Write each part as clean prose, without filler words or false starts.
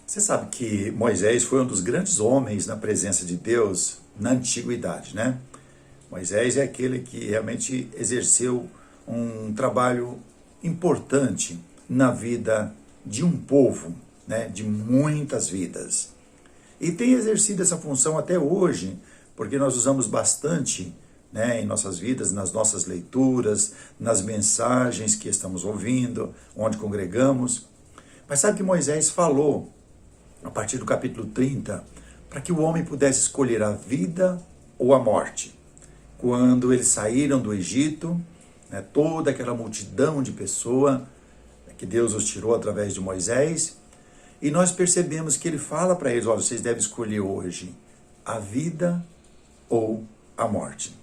Você sabe que Moisés foi um dos grandes homens na presença de Deus na antiguidade, né? Moisés é aquele que realmente exerceu um trabalho importante na vida de um povo, né? De muitas vidas. E tem exercido essa função até hoje, porque nós usamos bastante, né, em nossas vidas, nas nossas leituras, nas mensagens que estamos ouvindo, onde congregamos. Mas sabe que Moisés falou, a partir do capítulo 30, para que o homem pudesse escolher a vida ou a morte. Quando eles saíram do Egito, né, toda aquela multidão de pessoas que Deus os tirou através de Moisés, e nós percebemos que ele fala para eles, olha, vocês devem escolher hoje a vida ou a morte.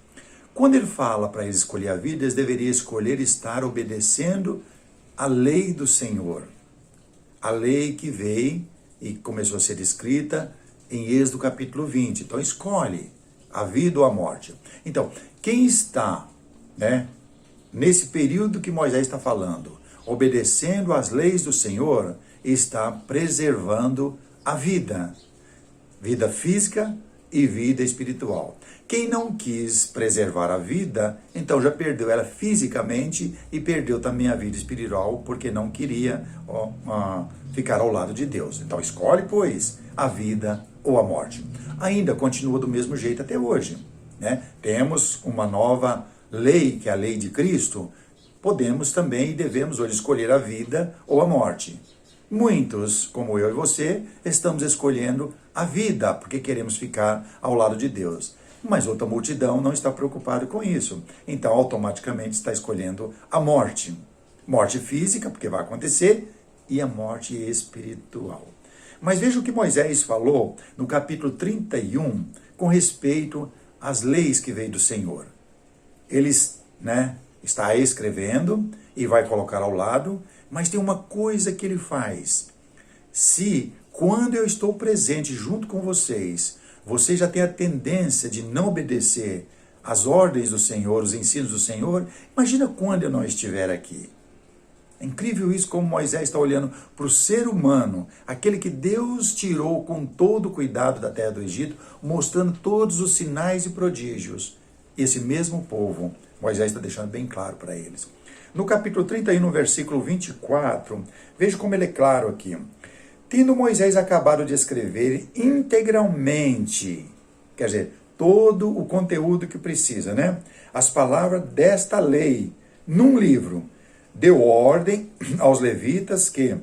Quando ele fala para eles escolher a vida, eles deveriam escolher estar obedecendo a lei do Senhor. A lei que veio e começou a ser escrita em Êxodo capítulo 20. Então escolhe a vida ou a morte. Então, quem está, né, nesse período que Moisés está falando, obedecendo às leis do Senhor, está preservando a vida. Vida física e vida espiritual. Quem não quis preservar a vida, então já perdeu ela fisicamente e perdeu também a vida espiritual, porque não queria ficar ao lado de Deus. Então escolhe, pois, a vida ou a morte. Ainda continua do mesmo jeito até hoje, né? Temos uma nova lei, que é a lei de Cristo. Podemos também e devemos hoje escolher a vida ou a morte. Muitos, como eu e você, estamos escolhendo a vida, porque queremos ficar ao lado de Deus. Mas outra multidão não está preocupada com isso. Então, automaticamente está escolhendo a morte. Morte física, porque vai acontecer, e a morte espiritual. Mas veja o que Moisés falou no capítulo 31, com respeito às leis que veio do Senhor. Ele, né, está escrevendo e vai colocar ao lado, mas tem uma coisa que ele faz. Se, quando eu estou presente junto com vocês, você já tem a tendência de não obedecer às ordens do Senhor, os ensinos do Senhor, imagina quando eu não estiver aqui. É incrível isso, como Moisés está olhando para o ser humano, aquele que Deus tirou com todo o cuidado da terra do Egito, mostrando todos os sinais e prodígios. Esse mesmo povo, Moisés está deixando bem claro para eles. No capítulo 31, no versículo 24, veja como ele é claro aqui. Tendo Moisés acabado de escrever integralmente, quer dizer, todo o conteúdo que precisa, né? As palavras desta lei, num livro, deu ordem aos levitas que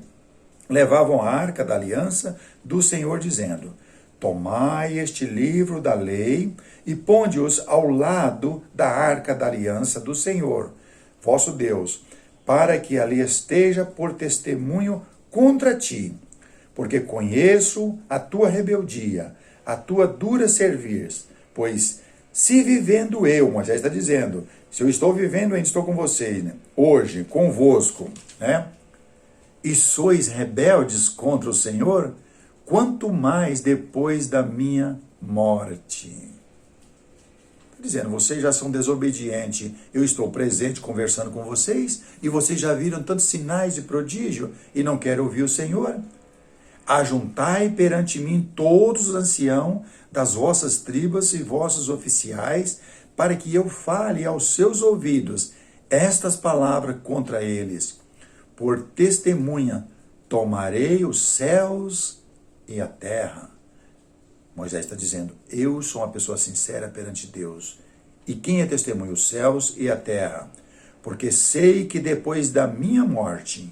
levavam a arca da aliança do Senhor, dizendo: tomai este livro da lei e ponde-os ao lado da arca da aliança do Senhor, vosso Deus, para que ali esteja por testemunho contra ti. Porque conheço a tua rebeldia, a tua dura serviço, pois se vivendo eu, Moisés está dizendo, se eu estou vivendo, ainda estou com vocês, né, hoje, convosco, né, e sois rebeldes contra o Senhor, quanto mais depois da minha morte. Está dizendo, vocês já são desobedientes, eu estou presente conversando com vocês, e vocês já viram tantos sinais de prodígio, e não querem ouvir o Senhor? Ajuntai perante mim todos os anciãos das vossas tribos e vossos oficiais, para que eu fale aos seus ouvidos estas palavras contra eles. Por testemunha tomarei os céus e a terra. Moisés está dizendo, eu sou uma pessoa sincera perante Deus. E quem é testemunha? Os céus e a terra. Porque sei que depois da minha morte,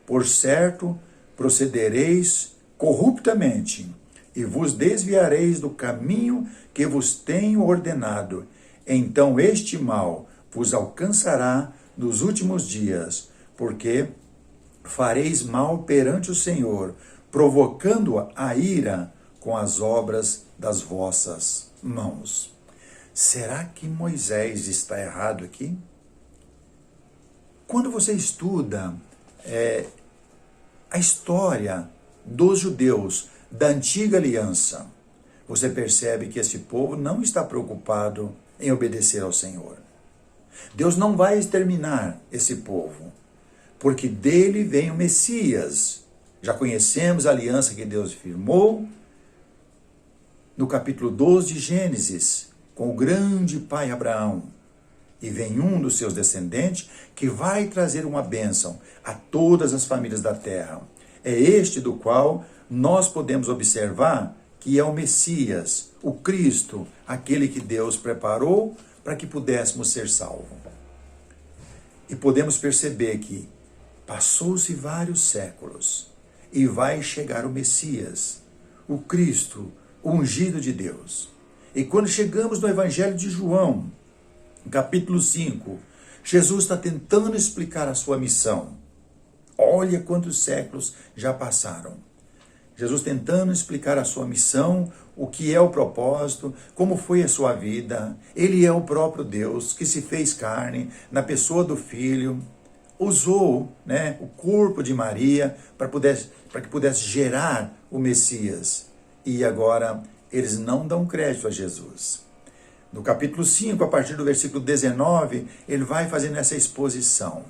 por certo, procedereis corruptamente, e vos desviareis do caminho que vos tenho ordenado. Então este mal vos alcançará nos últimos dias, porque fareis mal perante o Senhor, provocando a ira com as obras das vossas mãos. Será que Moisés está errado aqui? Quando você estuda a história dos judeus da antiga aliança, você percebe que esse povo não está preocupado em obedecer ao Senhor. Deus não vai exterminar esse povo, porque dele vem o Messias, Já conhecemos a aliança que Deus firmou no capítulo 12 de Gênesis, com o grande pai Abraão. E vem um dos seus descendentes que vai trazer uma bênção a todas as famílias da terra. É este do qual nós podemos observar que é o Messias, o Cristo, aquele que Deus preparou para que pudéssemos ser salvos. E podemos perceber que passou-se vários séculos e vai chegar o Messias, o Cristo, o ungido de Deus. E quando chegamos no Evangelho de João, capítulo 5, Jesus está tentando explicar a sua missão. Olha quantos séculos já passaram. Jesus tentando explicar a sua missão, o que é o propósito, como foi a sua vida. Ele é o próprio Deus que se fez carne na pessoa do Filho, usou, o corpo de Maria para que pudesse gerar o Messias. E agora eles não dão crédito a Jesus. No capítulo 5, a partir do versículo 19, ele vai fazendo essa exposição.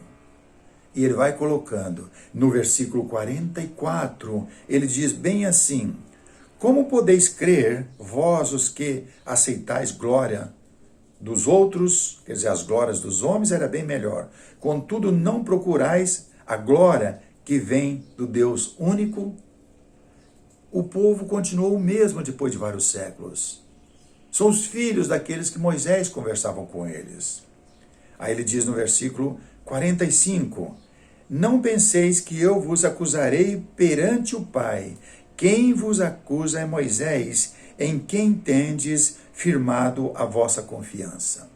E ele vai colocando, no versículo 44, ele diz bem assim: como podeis crer, vós os que aceitais glória dos outros, quer dizer, as glórias dos homens era bem melhor. Contudo, não procurais a glória que vem do Deus único. O povo continuou o mesmo depois de vários séculos. São os filhos daqueles que Moisés conversava com eles. Aí ele diz no versículo 45, não penseis que eu vos acusarei perante o Pai. Quem vos acusa é Moisés, em quem tendes firmado a vossa confiança.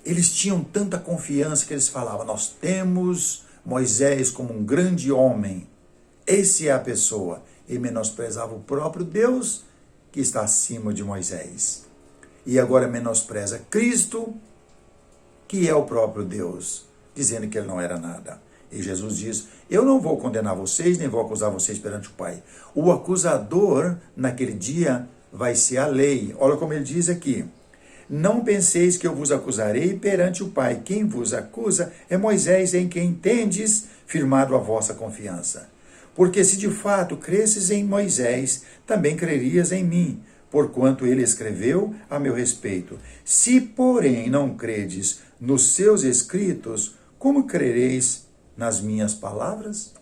Eles tinham tanta confiança que eles falavam, nós temos Moisés como um grande homem. Esse é a pessoa. E menosprezava o próprio Deus que está acima de Moisés. E agora menospreza Cristo, que é o próprio Deus, dizendo que ele não era nada. E Jesus diz, eu não vou condenar vocês, nem vou acusar vocês perante o Pai. O acusador, naquele dia, vai ser a lei. Olha como ele diz aqui. Não penseis que eu vos acusarei perante o Pai. Quem vos acusa é Moisés, em quem tendes firmado a vossa confiança. Porque se de fato cresces em Moisés, também crerias em mim, porquanto ele escreveu a meu respeito. Se, porém, não credes nos seus escritos, como crereis nas minhas palavras?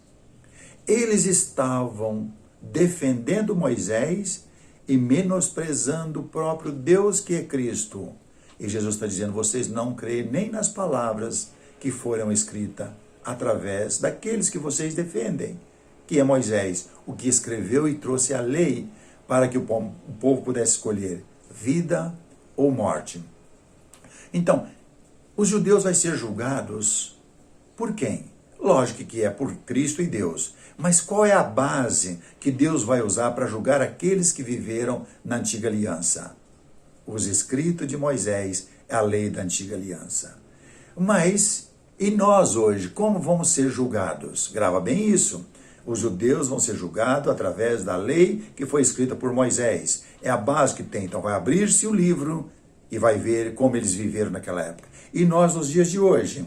Eles estavam defendendo Moisés e menosprezando o próprio Deus que é Cristo. E Jesus está dizendo, vocês não creem nem nas palavras que foram escritas através daqueles que vocês defendem, que é Moisés, o que escreveu e trouxe a lei para que o povo pudesse escolher vida ou morte. Então, os judeus vão ser julgados por quem? Lógico que é por Cristo e Deus. Mas qual é a base que Deus vai usar para julgar aqueles que viveram na antiga aliança? Os escritos de Moisés é a lei da antiga aliança. Mas, e nós hoje, como vamos ser julgados? Grava bem isso. Os judeus vão ser julgados através da lei que foi escrita por Moisés. É a base que tem. Então vai abrir-se o livro e vai ver como eles viveram naquela época. E nós nos dias de hoje,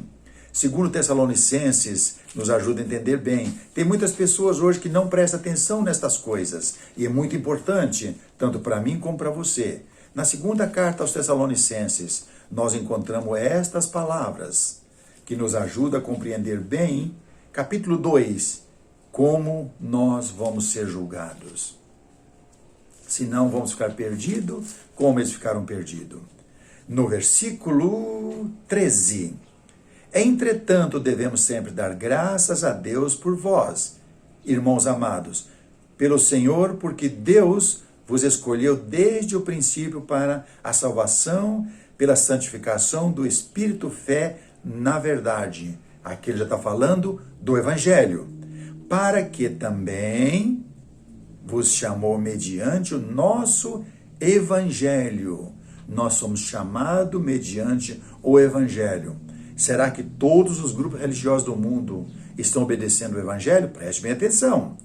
segundo Tessalonicenses, nos ajuda a entender bem. Tem muitas pessoas hoje que não prestam atenção nestas coisas. E é muito importante, tanto para mim como para você. Na segunda carta aos Tessalonicenses, nós encontramos estas palavras que nos ajudam a compreender bem. Capítulo 2. Como nós vamos ser julgados. Se não, vamos ficar perdidos, como eles ficaram perdidos. No versículo 13. Entretanto, devemos sempre dar graças a Deus por vós, irmãos amados, pelo Senhor, porque Deus vos escolheu desde o princípio para a salvação, pela santificação do Espírito, fé na verdade. Aqui ele já está falando do Evangelho. Para que também vos chamou mediante o nosso Evangelho. Nós somos chamados mediante o Evangelho. Será que todos os grupos religiosos do mundo estão obedecendo o Evangelho? Preste bem atenção.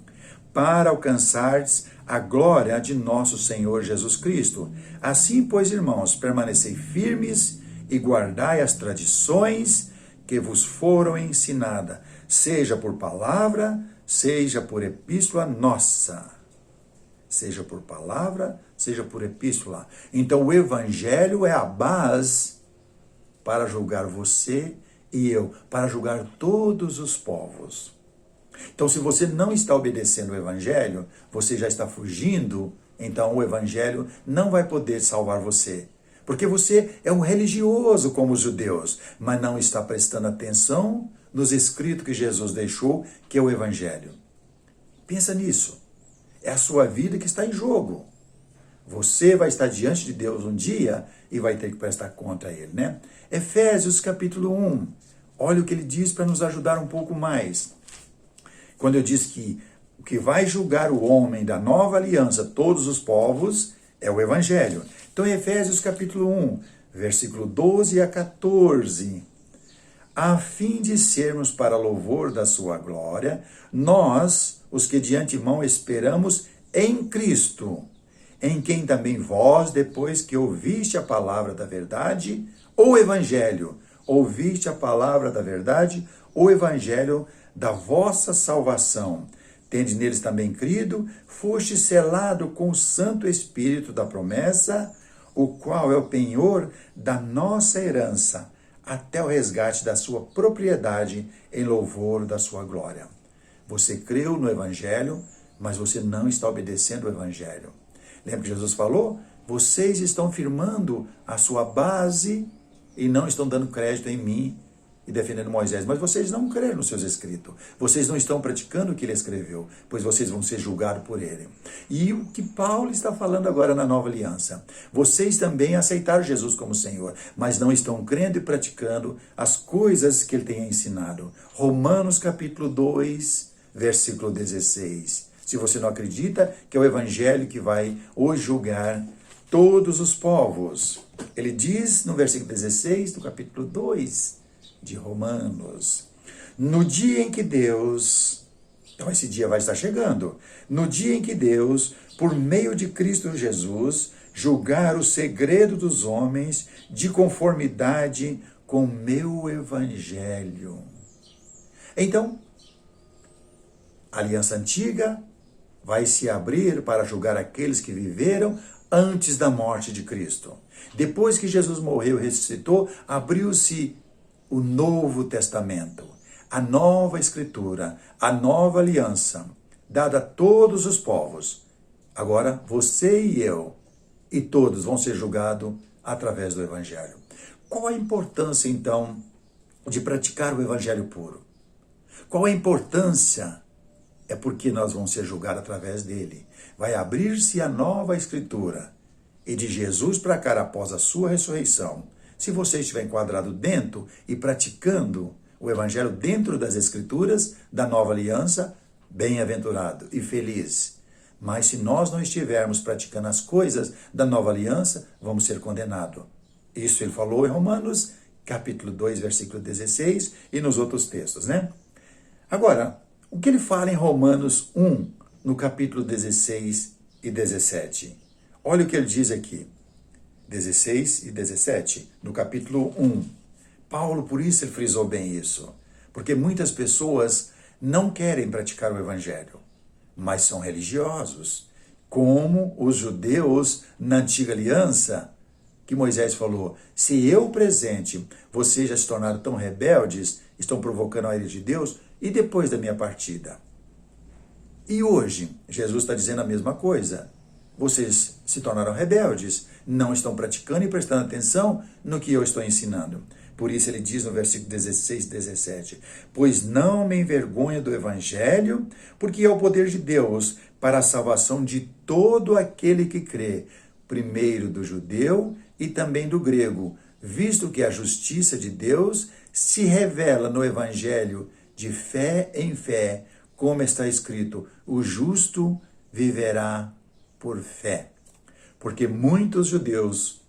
Para alcançardes a glória de nosso Senhor Jesus Cristo. Assim, pois, irmãos, permanecei firmes e guardai as tradições que vos foram ensinadas, seja por palavra, seja por epístola nossa, seja por palavra, seja por epístola. Então o evangelho é a base para julgar você e eu, para julgar todos os povos. Então, se você não está obedecendo o evangelho, você já está fugindo, então o evangelho não vai poder salvar você. Porque você é um religioso como os judeus, mas não está prestando atenção nos escritos que Jesus deixou, que é o evangelho. Pensa nisso. É a sua vida que está em jogo. Você vai estar diante de Deus um dia e vai ter que prestar conta a Ele, né? Efésios capítulo 1. Olha o que ele diz para nos ajudar um pouco mais. Quando eu disse que o que vai julgar o homem da nova aliança, todos os povos, é o Evangelho. Então, Efésios capítulo 1, versículo 12 a 14. A fim de sermos para louvor da sua glória, nós, os que de antemão esperamos em Cristo, em quem também vós, depois que ouviste a palavra da verdade, o Evangelho, ouviste a palavra da verdade, o Evangelho da vossa salvação, tende neles também crido, foste selado com o Santo Espírito da promessa, o qual é o penhor da nossa herança, até o resgate da sua propriedade em louvor da sua glória. Você creu no Evangelho, mas você não está obedecendo o Evangelho. Lembra que Jesus falou? Vocês estão firmando a sua base e não estão dando crédito em mim e defendendo Moisés. Mas vocês não creram nos seus escritos. Vocês não estão praticando o que ele escreveu, pois vocês vão ser julgados por ele. E o que Paulo está falando agora na nova aliança? Vocês também aceitaram Jesus como Senhor, mas não estão crendo e praticando as coisas que ele tem ensinado. Romanos capítulo 2, versículo 16. Se você não acredita que é o evangelho que vai hoje julgar todos os povos. Ele diz no versículo 16 do capítulo 2 de Romanos, no dia em que Deus, então esse dia vai estar chegando, no dia em que Deus, por meio de Cristo Jesus, julgar o segredo dos homens de conformidade com meu evangelho. Então, a aliança antiga vai se abrir para julgar aqueles que viveram antes da morte de Cristo. Depois que Jesus morreu e ressuscitou, abriu-se o Novo Testamento, a nova Escritura, a nova aliança, dada a todos os povos. Agora, você e eu, e todos vão ser julgados através do Evangelho. Qual a importância, então, de praticar o Evangelho puro? Qual a importância? É porque nós vamos ser julgados através dele. Vai abrir-se a nova Escritura. E de Jesus para cá, após a sua ressurreição, se você estiver enquadrado dentro e praticando o Evangelho dentro das Escrituras da nova aliança, bem-aventurado e feliz. Mas se nós não estivermos praticando as coisas da nova aliança, vamos ser condenados. Isso ele falou em Romanos, capítulo 2, versículo 16, e nos outros textos, né? Agora, o que ele fala em Romanos 1, no capítulo 16 e 17? Olha o que ele diz aqui. 16 e 17, no capítulo 1. Paulo, por isso ele frisou bem isso. Porque muitas pessoas não querem praticar o evangelho, mas são religiosos. Como os judeus na antiga aliança, que Moisés falou, se eu presente, vocês já se tornaram tão rebeldes, estão provocando a ira de Deus, e depois da minha partida? E hoje, Jesus está dizendo a mesma coisa. Vocês se tornaram rebeldes, não estão praticando e prestando atenção no que eu estou ensinando. Por isso ele diz no versículo 16 e 17, pois não me envergonho do evangelho, porque é o poder de Deus para a salvação de todo aquele que crê, primeiro do judeu e também do grego, visto que a justiça de Deus se revela no evangelho de fé em fé, como está escrito, o justo viverá por fé. Porque muitos judeus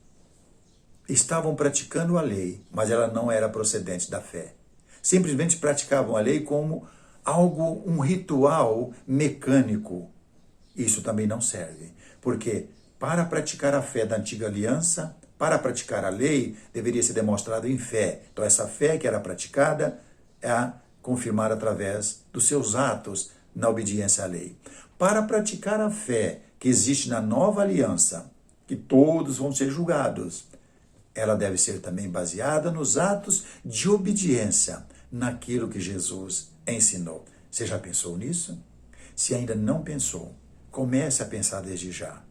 estavam praticando a lei, mas ela não era procedente da fé. Simplesmente praticavam a lei como algo, um ritual mecânico. Isso também não serve. Porque para praticar a fé da antiga aliança, para praticar a lei, deveria ser demonstrado em fé. Então essa fé que era praticada é confirmada através dos seus atos, na obediência à lei. Para praticar a fé que existe na nova aliança, que todos vão ser julgados, ela deve ser também baseada nos atos de obediência, naquilo que Jesus ensinou. Você já pensou nisso? Se ainda não pensou, comece a pensar desde já.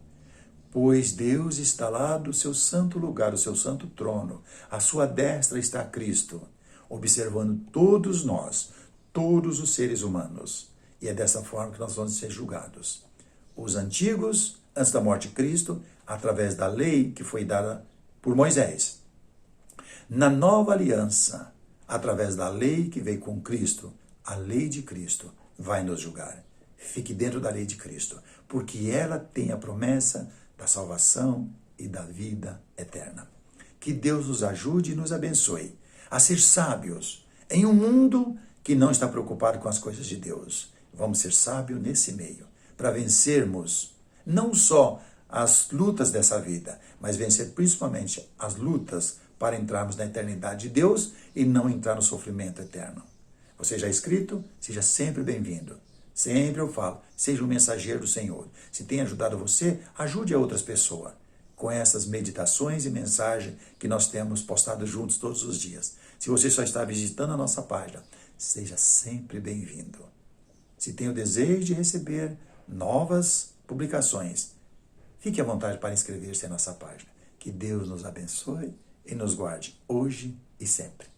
Pois Deus está lá do seu santo lugar, do seu santo trono. À sua destra está Cristo, observando todos nós, todos os seres humanos. E é dessa forma que nós vamos ser julgados. Os antigos, antes da morte de Cristo, através da lei que foi dada por Moisés. Na nova aliança, através da lei que veio com Cristo, a lei de Cristo vai nos julgar. Fique dentro da lei de Cristo, porque ela tem a promessa da salvação e da vida eterna. Que Deus nos ajude e nos abençoe a ser sábios em um mundo que não está preocupado com as coisas de Deus. Vamos ser sábios nesse meio, para vencermos não só as lutas dessa vida, mas vencer principalmente as lutas para entrarmos na eternidade de Deus e não entrar no sofrimento eterno. Você já é inscrito? Seja sempre bem-vindo. Sempre eu falo, seja um mensageiro do Senhor. Se tem ajudado você, ajude a outras pessoas com essas meditações e mensagens que nós temos postado juntos todos os dias. Se você só está visitando a nossa página, seja sempre bem-vindo. Se tem o desejo de receber novas publicações, fique à vontade para inscrever-se em nossa página. Que Deus nos abençoe e nos guarde hoje e sempre.